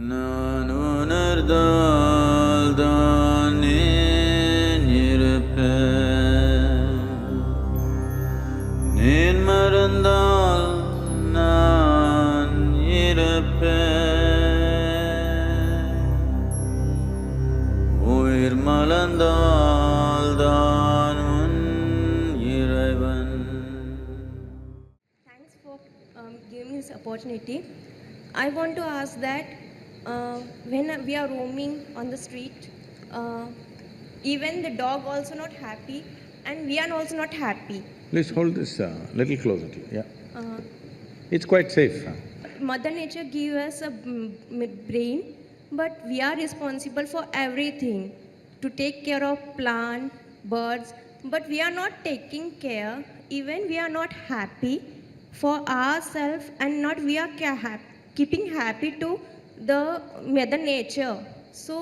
நான் உணர்ந்தால் தானே இருப்பேன், நீன் மறந்தால் நான் இருப்பேன், உயிர் மலர்ந்தால் தான் உன் இறைவன். Thanks for giving this opportunity. I want to ask that when we are roaming on the street, even the dog also not happy and we are also not happy. Please hold this little closer to you, yeah. It's quite safe. Mother Nature give us a brain, but we are responsible for everything, to take care of plant, birds, but we are not taking care, even we are not happy for ourselves and not we are keeping happy to the Mother Nature. So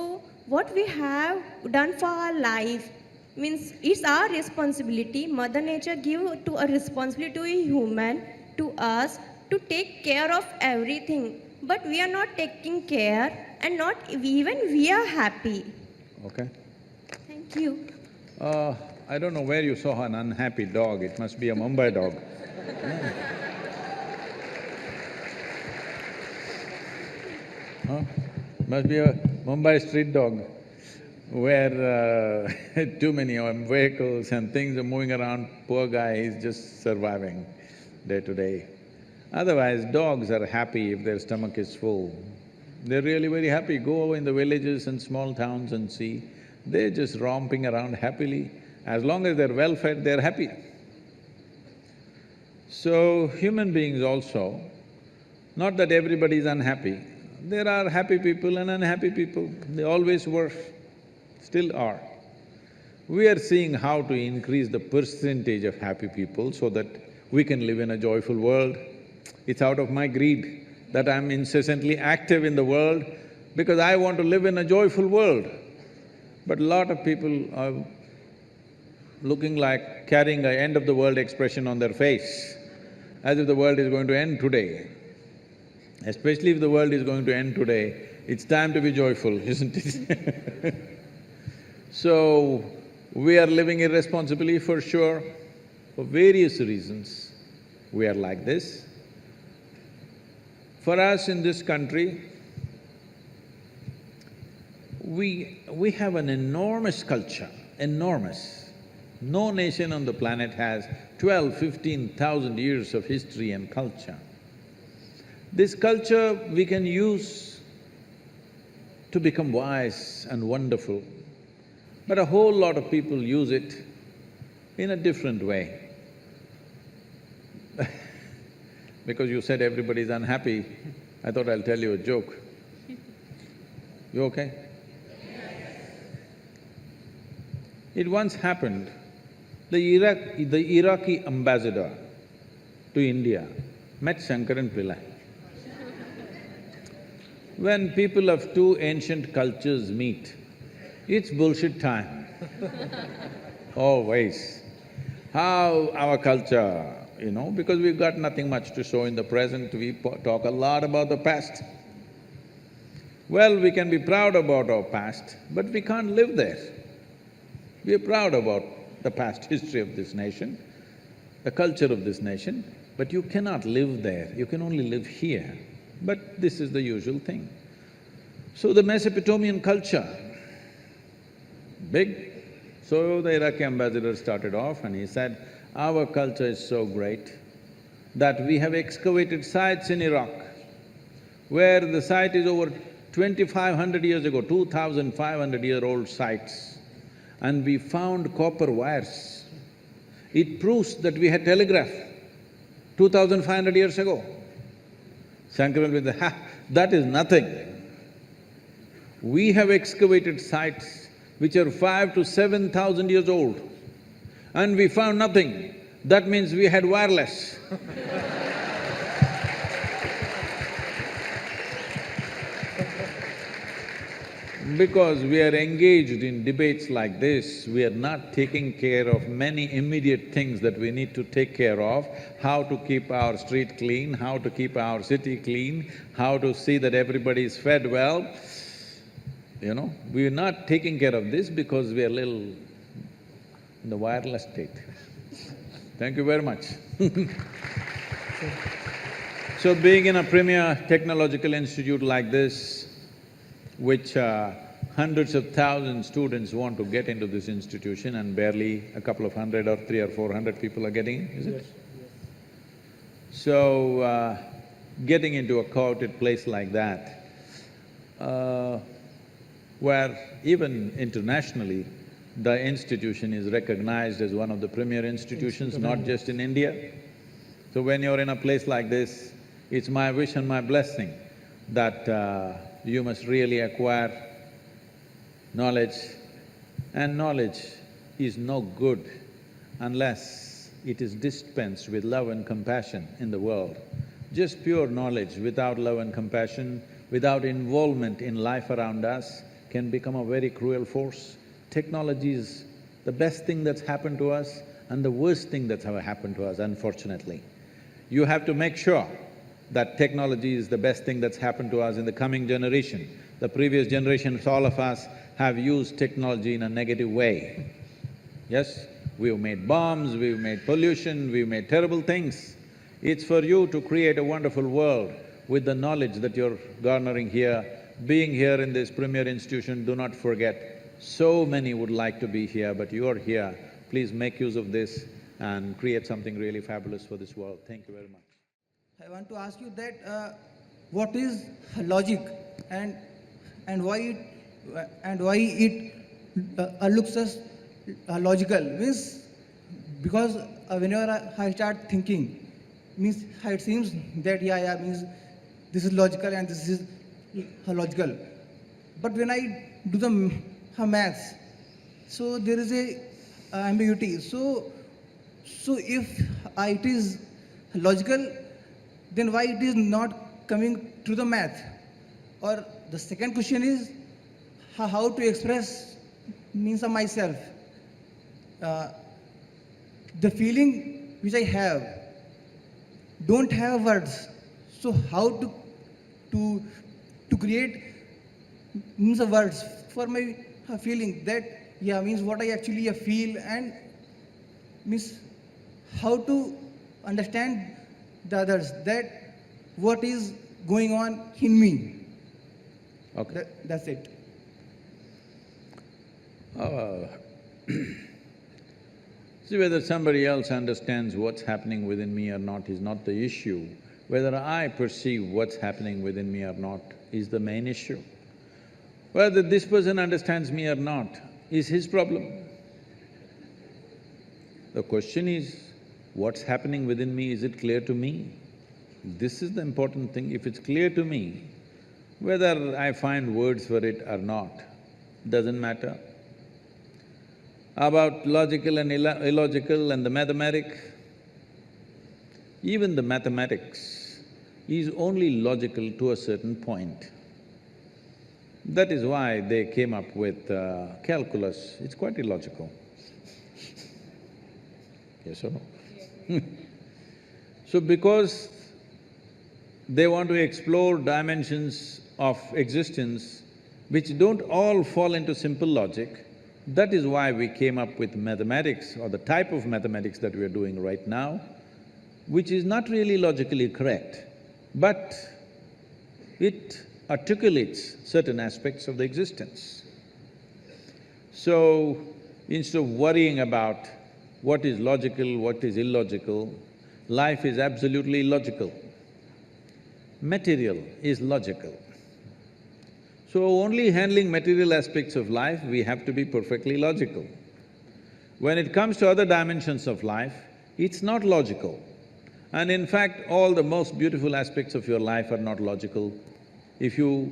what we have done for our life means it's our responsibility. Mother Nature give to a responsibility to a human, to us, to take care of everything, but we are not taking care and not even we are happy. Okay. Thank you. I don't know where you saw an unhappy dog, it must be a Mumbai dog. Huh? Must be a Mumbai street dog where too many vehicles and things are moving around. Poor guy is just surviving day to day. Otherwise, dogs are happy if their stomach is full. They're really very happy. Go in the villages and small towns and see, they're just romping around happily. As long as they're well fed, they're happy. So, human beings also, not that everybody is unhappy, there are happy people and unhappy people, they always were, still are. We are seeing how to increase the percentage of happy people so that we can live in a joyful world. It's out of my greed that I'm incessantly active in the world because I want to live in a joyful world. But a lot of people are looking like carrying an end of the world expression on their face, as if the world is going to end today. Especially if the world is going to end today, it's time to be joyful, isn't it? So, we are living irresponsibly for sure, for various reasons we are like this. For us in this country, we have an enormous culture, enormous. No nation on the planet has 12,000–15,000 years of history and culture. This culture we can use to become wise and wonderful, but a whole lot of people use it in a different way. Because you said everybody's unhappy, I thought I'll tell you a joke. You okay? It once happened, the Iraqi ambassador to India met Shankaran Pillai. When people of two ancient cultures meet, it's bullshit time. Always. How our culture, because we've got nothing much to show in the present, we talk a lot about the past. Well, we can be proud about our past, but we can't live there. We are proud about the past history of this nation, the culture of this nation, but you cannot live there, you can only live here. But this is the usual thing. So the Mesopotamian culture, big. So the Iraqi ambassador started off and he said, our culture is so great that we have excavated sites in Iraq where the site is over 2,500 years ago, 2,500-year-old sites, and we found copper wires. It proves that we had telegraph 2,500 years ago. Shankaran will say, ha, that is nothing. We have excavated sites which are 5,000 to 7,000 years old, and we found nothing. That means we had wireless. Because we are engaged in debates like this, we are not taking care of many immediate things that we need to take care of, how to keep our street clean, how to keep our city clean, how to see that everybody is fed well. You know, we are not taking care of this because we are little in the wireless state. Thank you very much. So being in a premier technological institute like this, which hundreds of thousands students want to get into this institution and barely a couple of hundred or 300 or 400 people are getting in, is it? Yes. So, getting into a coveted place like that, where even internationally, the institution is recognized as one of the premier institutions, not just in India. So when you're in a place like this, it's my wish and my blessing that you must really acquire knowledge, and knowledge is no good unless it is dispensed with love and compassion in the world. Just pure knowledge without love and compassion, without involvement in life around us, can become a very cruel force. Technology is the best thing that's happened to us and the worst thing that's ever happened to us, unfortunately. You have to make sure that technology is the best thing that's happened to us in the coming generation. The previous generations, all of us, have used technology in a negative way. Yes, we've made bombs, we've made pollution, we've made terrible things. It's for you to create a wonderful world with the knowledge that you're garnering here. Being here in this premier institution, do not forget, so many would like to be here, but you're here. Please make use of this and create something really fabulous for this world. Thank you very much. I want to ask you that what is logic and why it looks as logical? Means because whenever I start thinking, means it seems that means this is logical and this is logical. But when I do the maths, so there is a ambiguity. So if it is logical, then why it is not coming to the math? Or the second question is how to express means of myself. The feeling which I have don't have words. So how to create means of words for my feeling that means what I actually feel, and means how to understand the others, that what is going on in me. Okay. That's it. See, whether somebody else understands what's happening within me or not is not the issue. Whether I perceive what's happening within me or not is the main issue. Whether this person understands me or not is his problem. The question is, what's happening within me, is it clear to me? This is the important thing. If it's clear to me, whether I find words for it or not, doesn't matter. About logical and illogical and the mathematic, even the mathematics is only logical to a certain point. That is why they came up with calculus. It's quite illogical. Yes or no? So because they want to explore dimensions of existence which don't all fall into simple logic, that is why we came up with mathematics, or the type of mathematics that we are doing right now, which is not really logically correct, but it articulates certain aspects of the existence. So, instead of worrying about what is logical, what is illogical, life is absolutely illogical. Material is logical. So only handling material aspects of life, we have to be perfectly logical. When it comes to other dimensions of life, it's not logical. And in fact, all the most beautiful aspects of your life are not logical. If you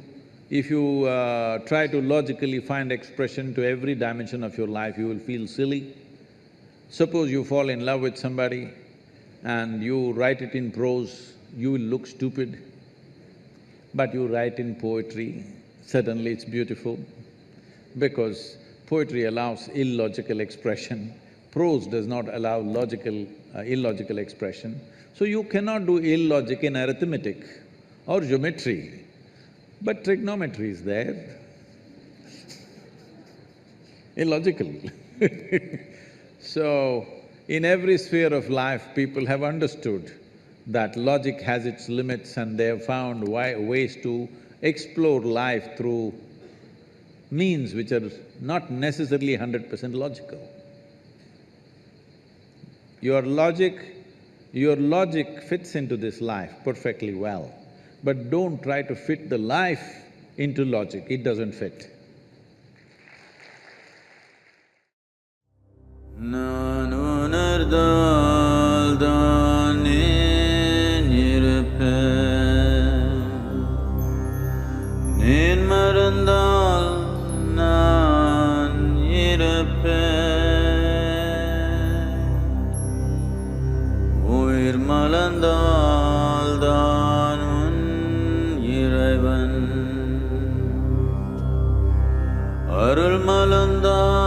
try to logically find expression to every dimension of your life, you will feel silly. Suppose you fall in love with somebody and you write it in prose, you will look stupid. But you write in poetry, suddenly it's beautiful. because poetry allows illogical expression, prose does not allow illogical expression. So you cannot do illogic in arithmetic or geometry, but trigonometry is there. Illogical. So, in every sphere of life, people have understood that logic has its limits and they have found ways to explore life through means which are not necessarily 100% logical. Your logic fits into this life perfectly well, but don't try to fit the life into logic, it doesn't fit. நான் உணர்ந்தால் தான் நீ இருப்பேன், நீ மறந்தால் நான் இருப்பேன், உயிர் மலர்ந்தால் தான் உன் இறைவன், அருள் மலர்ந்தால்